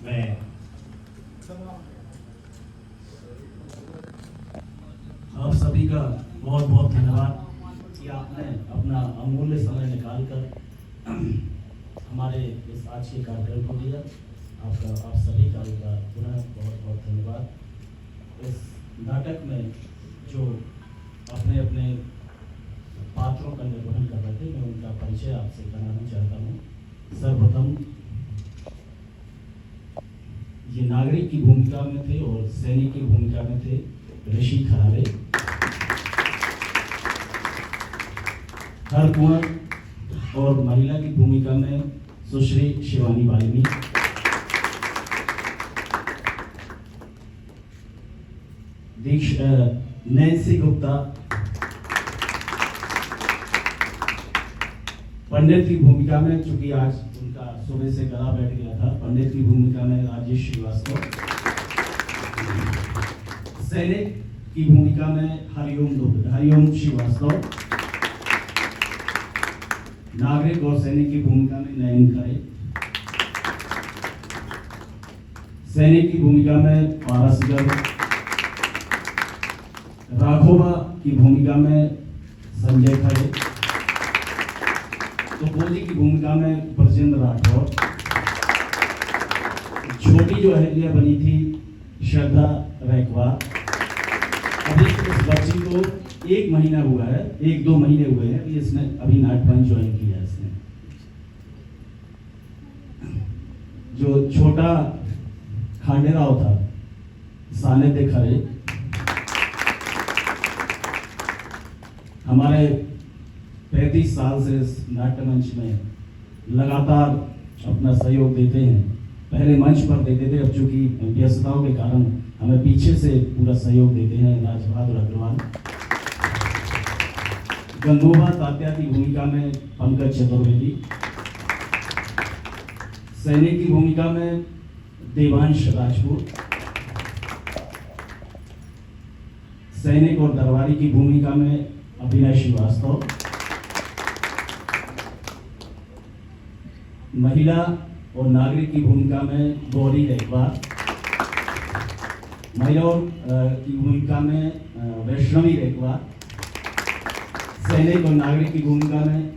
मैं आप सभी का बहुत बहुत धन्यवाद कि आपने अपना अमूल्य समय निकालकर हमारे इस आज के कार्यक्रम को दिया। आप सभी का पुनः बहुत बहुत धन्यवाद। इस नाटक में जो अपने अपने पात्रों का निर्वहन कर रहे थे, मैं उनका परिचय आपसे कराना चाहता हूँ। सर्वप्रथम ये नागरिक की भूमिका में थे और सैनिक की भूमिका में थे ऋषि खरारे। हर कुंवर और महिला की भूमिका में सुश्री शिवानी बालिनी। नैन्सी गुप्ता। पंडित की भूमिका में, चूंकि आज उनका सुबह से गला बैठ गया था, पंडित की भूमिका में राजेश श्रीवास्तव। सैनिक की भूमिका में हरिओम श्रीवास्तव। नागरिक और सैनिक की भूमिका में नयन खरे। सैनिक की भूमिका में पारस गर्ग। राघोबा की भूमिका में संजय खरे। तो बोली की भूमिका में ब्रजेंद्र राठौर। छोटी जो अहल्या बनी थी श्रद्धा रैकवार। अभी इस बच्ची को 1 महीना हुआ है, 1-2 महीने हुए हैं, अभी इसने अभी नाटक ज्वाइन किया है इसने। जो छोटा खांडेराव था सानिध्य खरे। हमारे 35 साल से इस नाट्य मंच में लगातार अपना सहयोग देते हैं। पहले मंच पर देते थे, अब चूंकि व्यस्तताओं के कारण हमें पीछे से पूरा सहयोग देते हैं राजबहादुर अग्रवाल। गंगोबा तात्या की भूमिका में पंकज चतुर्वेदी। सैनिक की भूमिका में देवांश राजपूत। सैनिक और दरबारी की भूमिका में अभिनय श्रीवास्तव। महिला और नागरिक की भूमिका में गौरी रैकवार। महिलाओं की भूमिका में वैष्णवी रैकवार। सैनिक और नागरिक की भूमिका में,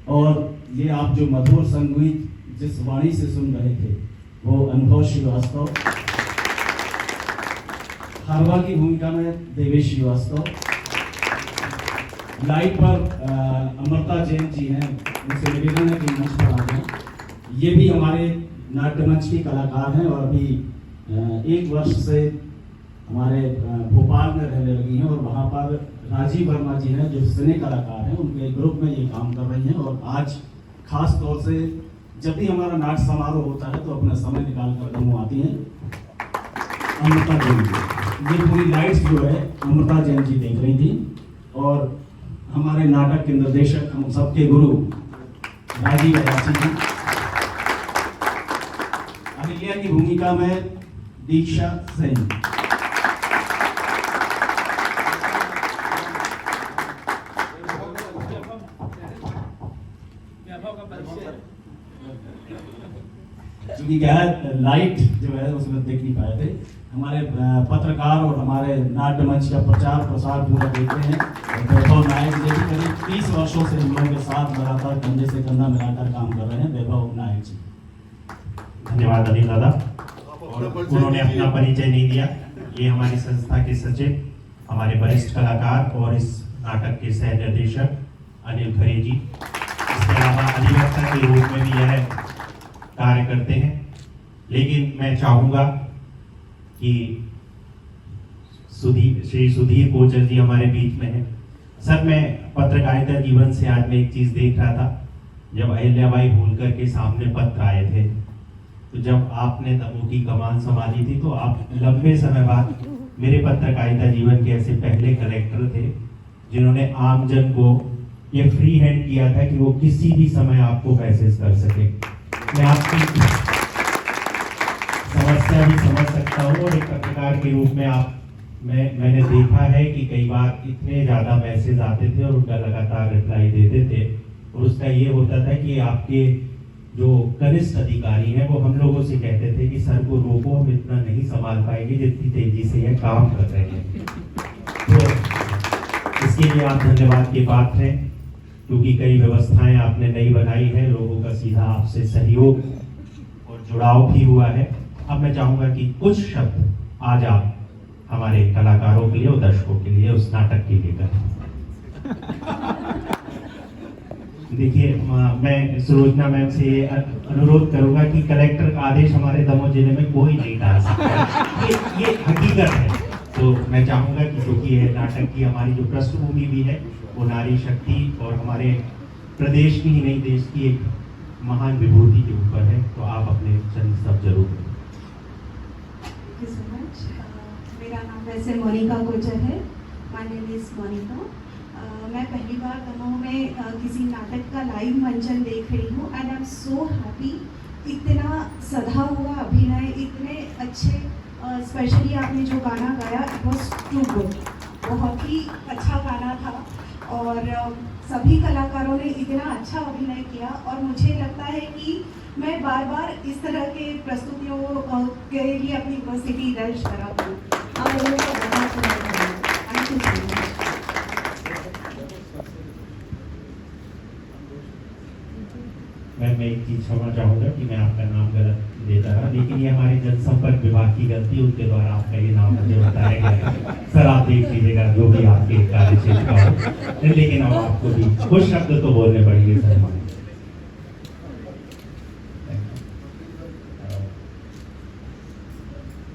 और ये आप जो मधुर संगीत जिस वाणी से सुन रहे थे वो अनुभव श्रीवास्तव। हरवा की भूमिका में देवेश श्रीवास्तव। लाइट पर अमृता जैन जी हैं, उनसे निवेदन है कि मंच पर आ जाएं। ये भी हमारे नाट्य मंच की कलाकार हैं और अभी 1 वर्ष से हमारे भोपाल में रहने लगी हैं, और वहाँ पर राजीव वर्मा जी हैं जो सिने कलाकार हैं, उनके ग्रुप में ये काम कर रही हैं। और आज खास तौर से जब भी हमारा नाट्य समारोह होता है तो अपना समय निकाल कर वो आती हैं। अमृता जैन जी, ये पूरी लाइट्स जो है अमृता जैन जी देख रही थी। और हमारे नाटक के निर्देशक, हम सबके गुरु राजीव अयाची जी। अहिल्या की भूमिका में दीक्षा सेन। क्योंकि क्या है, लाइट जो है उसमें देख नहीं पाए थे। हमारे पत्रकार और हमारे नाट्य मंच का प्रचार प्रसार पूरा देखते हैं। वैभव नायक जी भी करीब 30 वर्षों से हम लोगों के साथ लगातार कंधे से कंधा मिलाकर काम कर रहे हैं। वैभव नायक जी, धन्यवाद अनिल दादा। और उन्होंने अपना परिचय नहीं दिया। ये हमारी संस्था के सचिव, हमारे वरिष्ठ कलाकार और इस नाटक के सह निर्देशक अनिल खरे जी। इसके अलावा अधिवक्ता के रूप में भी यह कार्य करते हैं। लेकिन मैं चाहूँगा कि श्री सुधीर कोचर जी हमारे बीच में है। सर, मैं पत्रकारिता जीवन से आज मैं एक चीज़ देख रहा था। जब अहिल्याबाई होलकर के सामने पत्र आए थे, तो जब आपने दमोह की कमान संभाली थी, तो आप लंबे समय बाद मेरे पत्रकारिता जीवन के ऐसे पहले कलेक्टर थे जिन्होंने आमजन को ये फ्री हैंड किया था कि वो किसी भी समय आपको मैसेज कर सके। मैं आपकी समस्या भी समझ सकता हूँ, और एक पत्रकार के रूप में मैंने देखा है कि कई बार इतने ज़्यादा मैसेज आते थे और उनका लगातार रिप्लाई देते थे, और उसका ये होता था कि आपके जो कनिष्ठ अधिकारी हैं वो हम लोगों से कहते थे कि सर को रोको, हम इतना नहीं संभाल पाएंगे जितनी तेजी से यह काम कर रहे हैं। तो इसके लिए आप धन्यवाद के पात्र हैं, क्योंकि कई व्यवस्थाएं आपने नई बनाई है, लोगों का सीधा आपसे सहयोग और जुड़ाव भी हुआ है। अब मैं चाहूंगा कि कुछ शब्द आज आप हमारे कलाकारों के लिए और दर्शकों के लिए उस नाटक के लिए करें। देखिए, मैं सुलोचना मैम से ये अनुरोध करूंगा कि कलेक्टर का आदेश हमारे दमोह जिले में कोई नहीं डाल सकता, ये हकीकत है। तो मैं चाहूंगा कि क्योंकि ये नाटक की हमारी जो पृष्ठभूमि भी है वो नारी शक्ति और हमारे प्रदेश की ही नहीं देश की एक महान विभूति के ऊपर है, तो आप अपने चंद शब्द जरूर करें। मेरा नाम वैसे मोनिका गुर्जर है। My name is Monika. मैं पहली बार दमोह में किसी नाटक का लाइव मंचन देख रही हूँ and I am so happy. इतना सधा हुआ अभिनय, इतने अच्छे, स्पेशली आपने जो गाना गाया इट वॉज टू गुड, बहुत ही अच्छा गाना था और सभी कलाकारों ने इतना अच्छा अभिनय किया और मुझे लगता है कि मैं बार बार इस तरह के प्रस्तुतियों के लिए अपनी उपस्थिति दर्ज करा दूँ। आप लोगों को बहुत थैंक यू सो मच। मैं एक चीज क्षमा चाहूंगा कि मैं आपका नाम गलत देता रहा, लेकिन ये हमारे जनसंपर्क विभाग की गलती, उनके द्वारा आपका ये नाम मुझे बताया गया है। सर आप देख लीजिएगा जो भी आपके कार्य क्षेत्र का हो, लेकिन अब आपको भी कुछ शब्द तो बोलने पड़ेंगे सर हमारे।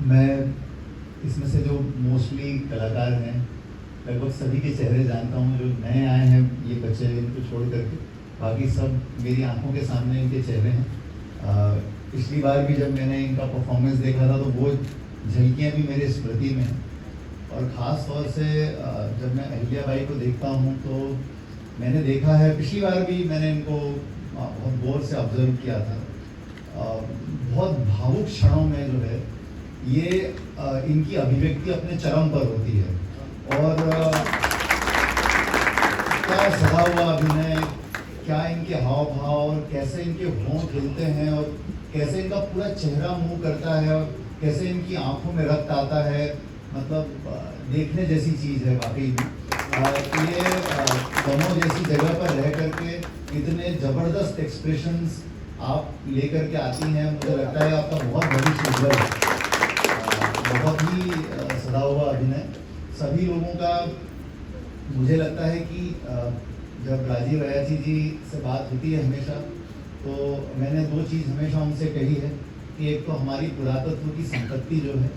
मैं इसमें से जो मोस्टली कलाकार हैं लगभग सभी के चेहरे जानता हूँ। जो नए आए हैं ये बच्चे, इनको छोड़ करके बाकी सब मेरी आंखों के सामने इनके चेहरे हैं। पिछली बार भी जब मैंने इनका परफॉर्मेंस देखा था तो वो झलकियाँ भी मेरे स्मृति में हैं। और ख़ास तौर से जब मैं अहिल्याबाई को देखता हूँ तो मैंने देखा है, पिछली बार भी मैंने इनको बहुत गौर से ऑब्जर्व किया था। बहुत भावुक क्षणों में जो है ये इनकी अभिव्यक्ति अपने चरम पर होती है। और क्या सदा हुआ अभिनय, क्या इनके हाव भाव और कैसे इनके होंठ खिलते हैं और कैसे इनका पूरा चेहरा मूव करता है और कैसे इनकी आंखों में रक्त आता है, मतलब देखने जैसी चीज़ है वाकई में। ये दमोह जैसी जगह पर रह करके इतने ज़बरदस्त एक्सप्रेशंस आप लेकर के आती हैं, मुझे लगता है आपका बहुत भविष्य उज्जवल है। बहुत ही सदा हुआ अभिनय सभी लोगों का। मुझे लगता है कि जब राजीव अयाची जी से बात होती है हमेशा, तो मैंने दो चीज़ हमेशा उनसे कही है कि एक तो हमारी पुरातत्व की संपत्ति जो है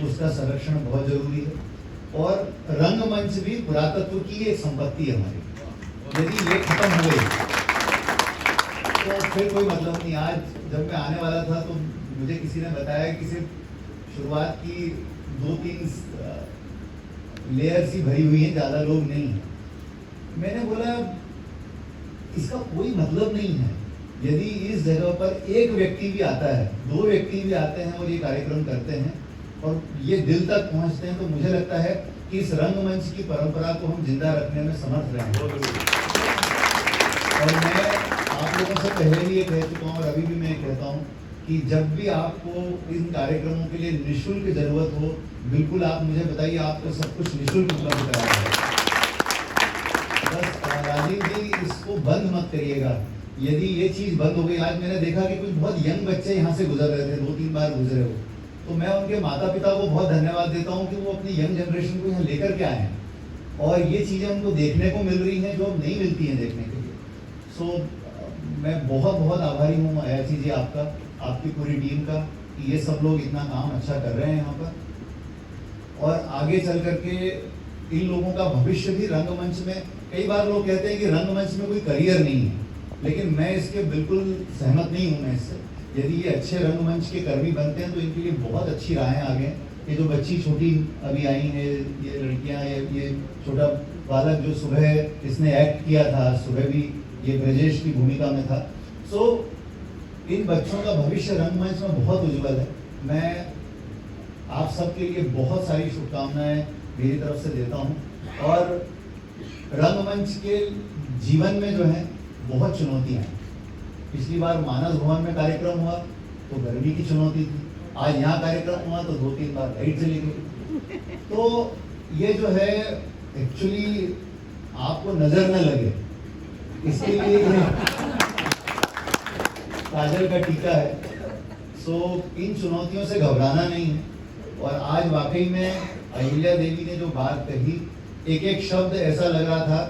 उसका संरक्षण बहुत जरूरी है और रंगमंच भी पुरातत्व की एक संपत्ति है हमारी। यदि ये खत्म हो गई तो फिर कोई मतलब नहीं। आज जब मैं आने वाला था तो मुझे किसी ने बताया कि सिर्फ शुरुआत की 2-3 लेयर्स ही भरी हुई हैं, ज़्यादा लोग नहीं हैं। मैंने बोला इसका कोई मतलब नहीं है। यदि इस जगह पर एक व्यक्ति भी आता है, 2 व्यक्ति भी आते हैं और ये कार्यक्रम करते हैं और ये दिल तक पहुंचते हैं, तो मुझे लगता है कि इस रंगमंच की परंपरा को हम जिंदा रखने में समर्थ रहेंगे। और मैं आप लोगों से पहले भी ये कह चुका हूँ और अभी भी मैं कहता हूँ कि जब भी आपको इन कार्यक्रमों के लिए निःशुल्क जरूरत हो, बिल्कुल आप मुझे बताइए, आपको सब कुछ निःशुल्क उपलब्ध कराया है। बस राजीव जी इसको बंद मत करिएगा। यदि ये चीज़ बंद हो गई, आज मैंने देखा कि कुछ बहुत यंग बच्चे यहाँ से गुजर रहे थे, 2-3 बार गुजरे हो, तो मैं उनके माता पिता को बहुत धन्यवाद देता हूँ कि वो अपनी यंग जनरेशन को यहाँ लेकर के आए हैं और ये चीज़ें उनको देखने को मिल रही हैं जो अब नहीं मिलती हैं देखने के लिए। सो मैं बहुत बहुत आभारी हूँ अयाची जी आपका, आपकी पूरी टीम का, कि ये सब लोग इतना काम अच्छा कर रहे हैं यहाँ पर। और आगे चल करके इन लोगों का भविष्य भी रंगमंच में, कई बार लोग कहते हैं कि रंगमंच में कोई करियर नहीं है, लेकिन मैं इसके बिल्कुल सहमत नहीं हूँ मैं इससे। यदि ये अच्छे रंगमंच के कर्मी बनते हैं तो इनके लिए बहुत अच्छी राहें आगे। ये जो बच्ची छोटी अभी आई हैं, ये लड़कियाँ, ये छोटा बालक जो सुबह इसने एक्ट किया था, सुबह भी ये ब्रजेश की भूमिका में था। सो इन बच्चों का भविष्य रंगमंच में बहुत उज्जवल है। मैं आप सबके लिए बहुत सारी शुभकामनाएं मेरी तरफ से देता हूं। और रंगमंच के जीवन में जो है बहुत चुनौतियां हैं, पिछली बार मानस भवन में कार्यक्रम हुआ तो गर्मी की चुनौती थी, आज यहाँ कार्यक्रम हुआ तो 2-3 बार लाइट चली गई। तो ये जो है एक्चुअली आपको नजर न लगे इसके लिए काजल का टीका है। सो इन चुनौतियों से घबराना नहीं है। और आज वाकई में अहिल्या देवी ने जो बात कही, एक एक शब्द ऐसा लग रहा था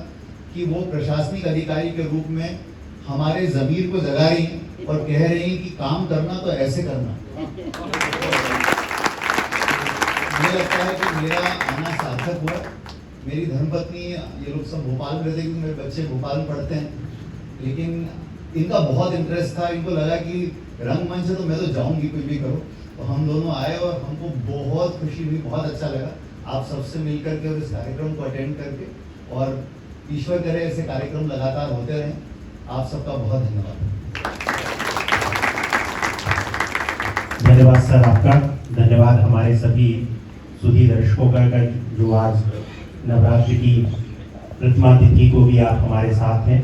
कि वो प्रशासनिक अधिकारी के रूप में हमारे ज़मीर को जगा रही हैं और कह रही हैं कि काम करना तो ऐसे करना। मुझे लगता है कि मेरा आना सार्थक हुआ। मेरी धर्मपत्नी, ये लोग सब भोपाल में रहते क्योंकि मेरे बच्चे भोपाल में पढ़ते हैं, लेकिन इनका बहुत इंटरेस्ट था। इनको लगा कि रंगमंच है तो मैं तो जाऊंगी, कुछ भी करो। तो हम दोनों आए और हमको बहुत खुशी हुई, बहुत अच्छा लगा आप सबसे मिल करके और इस कार्यक्रम को अटेंड करके। और ईश्वर करे ऐसे कार्यक्रम लगातार होते रहें। आप सबका बहुत धन्यवाद। धन्यवाद सर आपका। धन्यवाद हमारे सभी सुधी दर्शकों का जो आज नवरात्रि की प्रथमा तिथि को भी आप हमारे साथ हैं।